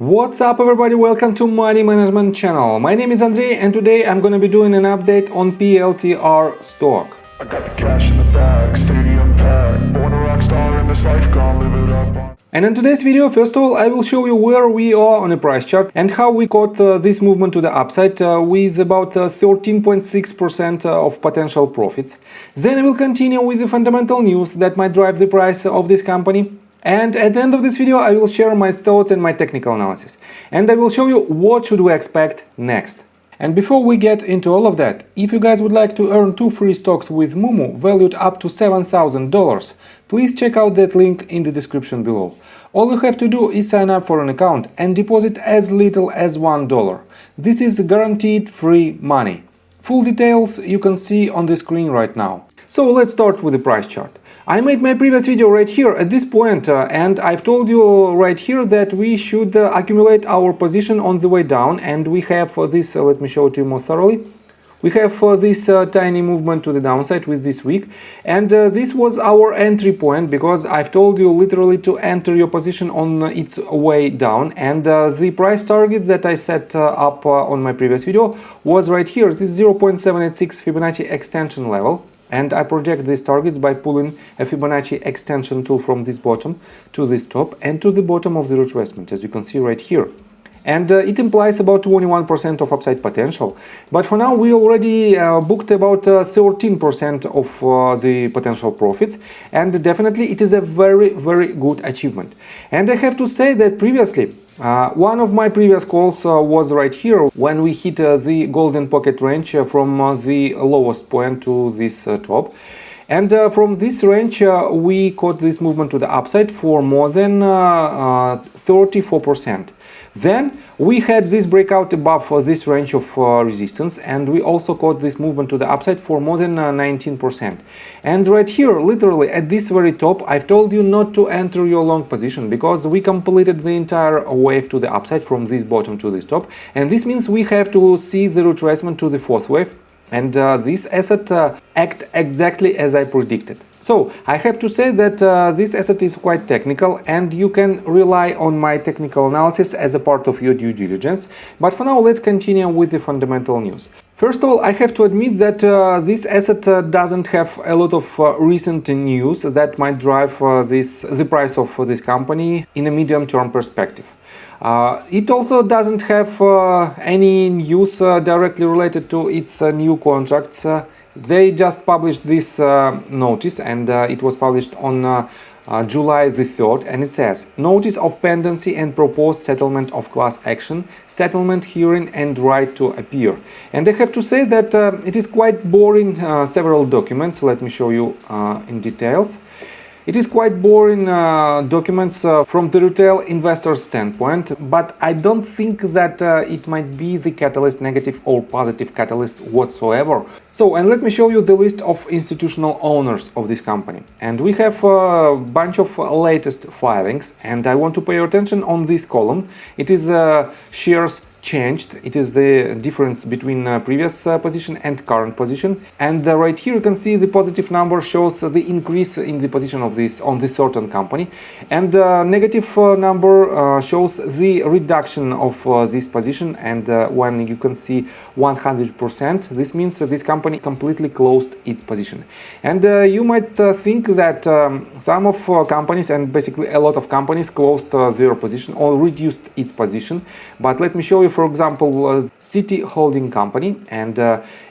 What's up everybody, welcome to Money Management channel. My name is Andrei and today I'm gonna be doing an update on PLTR stock. I got the cash in the bag, stadium packed, born a rock star in this life, gonna live it up. And in today's video, first of all, I will show you where we are on a price chart and how we caught this movement to the upside with about 13.6% of potential profits. Then I will continue with the fundamental news that might drive the price of this company. And at the end of this video, I will share my thoughts and my technical analysis. And I will show you what should we expect next. And before we get into all of that, if you guys would like to earn 2 free stocks with Moomoo valued up to $7,000, please check out that link in the description below. All you have to do is sign up for an account and deposit as little as $1. This is guaranteed free money. Full details you can see on the screen right now. So let's start with the price chart. I made my previous video right here at this point and I've told you right here that we should accumulate our position on the way down, and we have this, let me show it to you more thoroughly. We have this tiny movement to the downside with this week, and this was our entry point because I've told you literally to enter your position on its way down, and the price target that I set up on my previous video was right here, this 0.786 Fibonacci extension level. And I project these targets by pulling a Fibonacci extension tool from this bottom to this top and to the bottom of the retracement, as you can see right here. And it implies about 21% of upside potential. But for now, we already booked about 13% of the potential profits. And definitely it is a very, very good achievement. And I have to say that previously, one of my previous calls was right here when we hit the golden pocket range from the lowest point to this top. And from this range we caught this movement to the upside for more than 34%. Then we had this breakout above this range of resistance, and we also caught this movement to the upside for more than 19%. And right here, literally at this very top, I've told you not to enter your long position because we completed the entire wave to the upside from this bottom to this top, and this means we have to see the retracement to the fourth wave. And this asset acted exactly as I predicted. So I have to say that this asset is quite technical and you can rely on my technical analysis as a part of your due diligence. But for now, let's continue with the fundamental news. First of all, I have to admit that this asset doesn't have a lot of recent news that might drive the price of this company in a medium-term perspective. It also doesn't have any news directly related to its new contracts. They just published this notice, and it was published on July the 3rd, and it says notice of pendency and proposed settlement of class action, settlement hearing and right to appear. And I have to say that it is quite boring, several documents. Let me show you in details. It is quite boring documents from the retail investor standpoint, but I don't think that it might be the catalyst, negative or positive catalyst whatsoever. So, and let me show you the list of institutional owners of this company. And we have a bunch of latest filings, and I want to pay your attention on this column. It is shares changed. It is the difference between previous position and current position, and right here you can see the positive number shows the increase in the position of this on this certain company, and negative number shows the reduction of this position. And when you can see 100%, this means this company completely closed its position. And you might think that some of companies, and basically a lot of companies, closed their position or reduced its position. But let me show you, for example, City Holding Company, and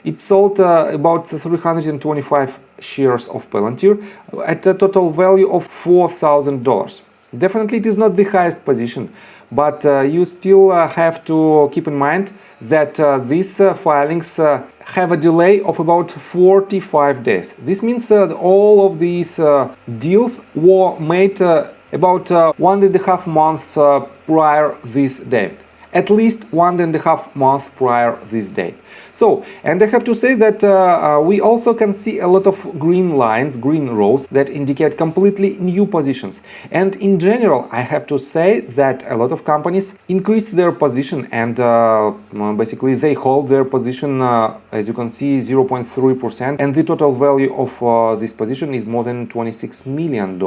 it sold about 325 shares of Palantir at a total value of $4,000. Definitely it is not the highest position, but you still have to keep in mind that these filings have a delay of about 45 days. This means that all of these deals were made about 1.5 months prior this date. At least 1.5 months prior this date. So, and I have to say that we also can see a lot of green lines, green rows that indicate completely new positions. And in general, I have to say that a lot of companies increased their position, and basically they hold their position, as you can see, 0.3%, and the total value of this position is more than $26 million.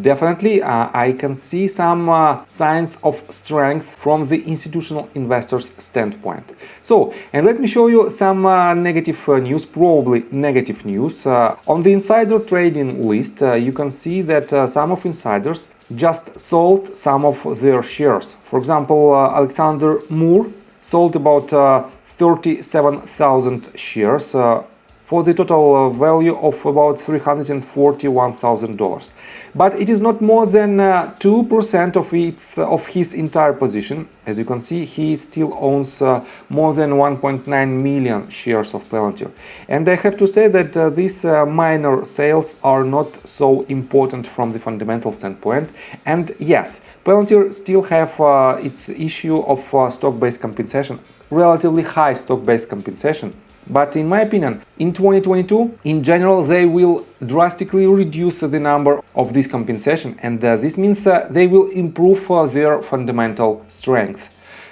definitely I can see some signs of strength from the institutional investors' standpoint. So, and let me show you some negative news, probably negative news. On the insider trading list, you can see that some of insiders just sold some of their shares. For example, Alexander Moore sold about 37,000 shares for the total value of about $341,000. But it is not more than 2% of his entire position. As you can see, he still owns more than 1.9 million shares of Palantir. And I have to say that these minor sales are not so important from the fundamental standpoint. And yes, Palantir still have its issue of stock-based compensation, relatively high stock-based compensation. But in my opinion, in 2022, in general, they will drastically reduce the number of this compensation, and this means they will improve their fundamental strength.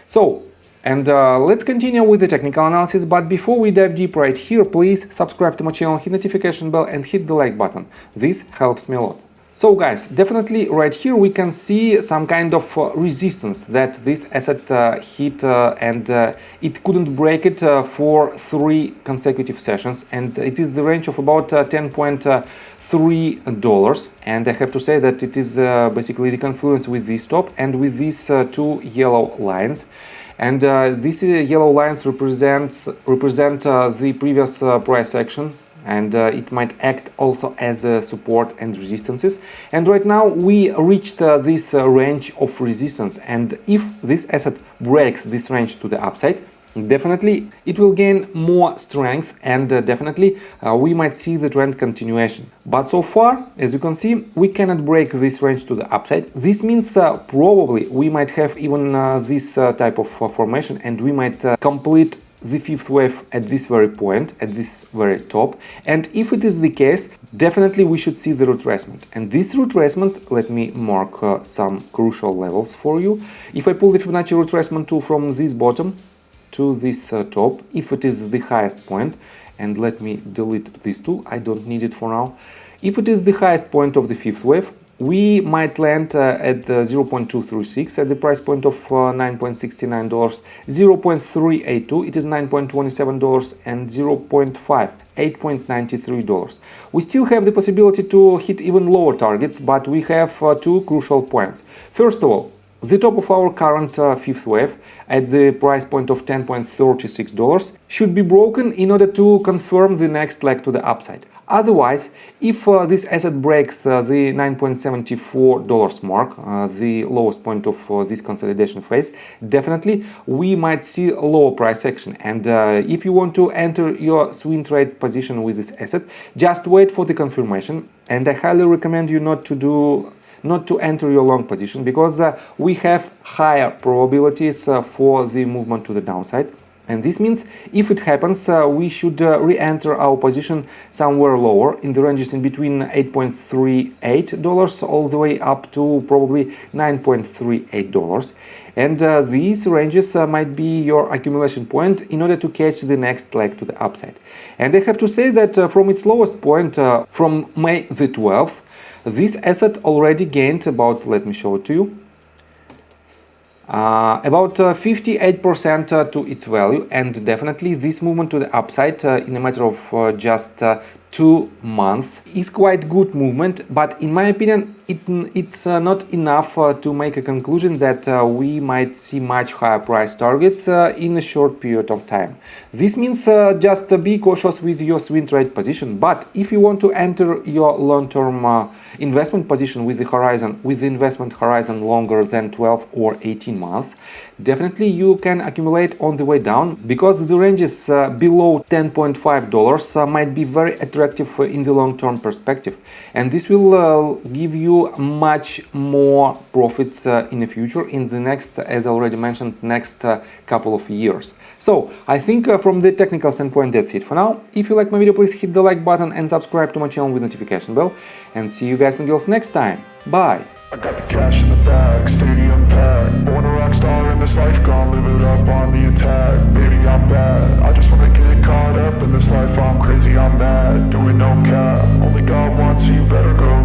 So, and let's continue with the technical analysis, but before we dive deep right here, please subscribe to my channel, hit notification bell and hit the like button. This helps me a lot. So guys, definitely right here we can see some kind of resistance that this asset hit and it couldn't break it for 3 consecutive sessions, and it is the range of about $10.3, and I have to say that it is basically the confluence with this top and with these 2 yellow lines. And these yellow lines represent the previous price action, and it might act also as support and resistances. And right now we reached this range of resistance, and if this asset breaks this range to the upside, definitely it will gain more strength, and definitely we might see the trend continuation. But so far, as you can see, we cannot break this range to the upside. This means probably we might have even this type of formation, and we might complete the 5th wave at this very point, at this very top. And if it is the case, definitely we should see the retracement. And this retracement, let me mark some crucial levels for you. If I pull the Fibonacci retracement tool from this bottom to this top, if it is the highest point, and let me delete this tool, I don't need it for now. If it is the highest point of the 5th wave, we might land at 0.236 at the price point of $9.69, 0.382, it is $9.27, and 0.5, $8.93. We still have the possibility to hit even lower targets, but we have 2 crucial points. First of all, the top of our current 5th wave at the price point of $10.36 should be broken in order to confirm the next leg to the upside. Otherwise, if this asset breaks the $9.74 mark, the lowest point of this consolidation phase, definitely we might see a lower price action. And if you want to enter your swing trade position with this asset, just wait for the confirmation. And I highly recommend you not to enter your long position, because we have higher probabilities for the movement to the downside. And this means if it happens, we should re-enter our position somewhere lower in the ranges in between $8.38 all the way up to probably $9.38. And these ranges might be your accumulation point in order to catch the next leg to the upside. And I have to say that from its lowest point, from May the 12th, this asset already gained about, let me show it to you, about 58% to its value. And definitely this movement to the upside in a matter of just 2 months is quite good movement, but in my opinion it's not enough to make a conclusion that we might see much higher price targets in a short period of time. This means just be cautious with your swing trade position, but if you want to enter your long-term investment position with the investment horizon longer than 12 or 18 months, definitely you can accumulate on the way down, because the ranges below $10.5 might be very attractive in the long-term perspective, and this will give you much more profits in the future, in the next, as I already mentioned, next couple of years. So I think from the technical standpoint that's it for now. If you like my video, please hit the like button and subscribe to my channel with notification bell, and see you guys and girls next time. Bye. I got the cash in the bag, stadium packed. Born a rock star in this life, gonna live it up on the attack. Baby, I'm bad, I just wanna get caught up in this life. I'm crazy, I'm mad, doing no cap. Only God wants you, better go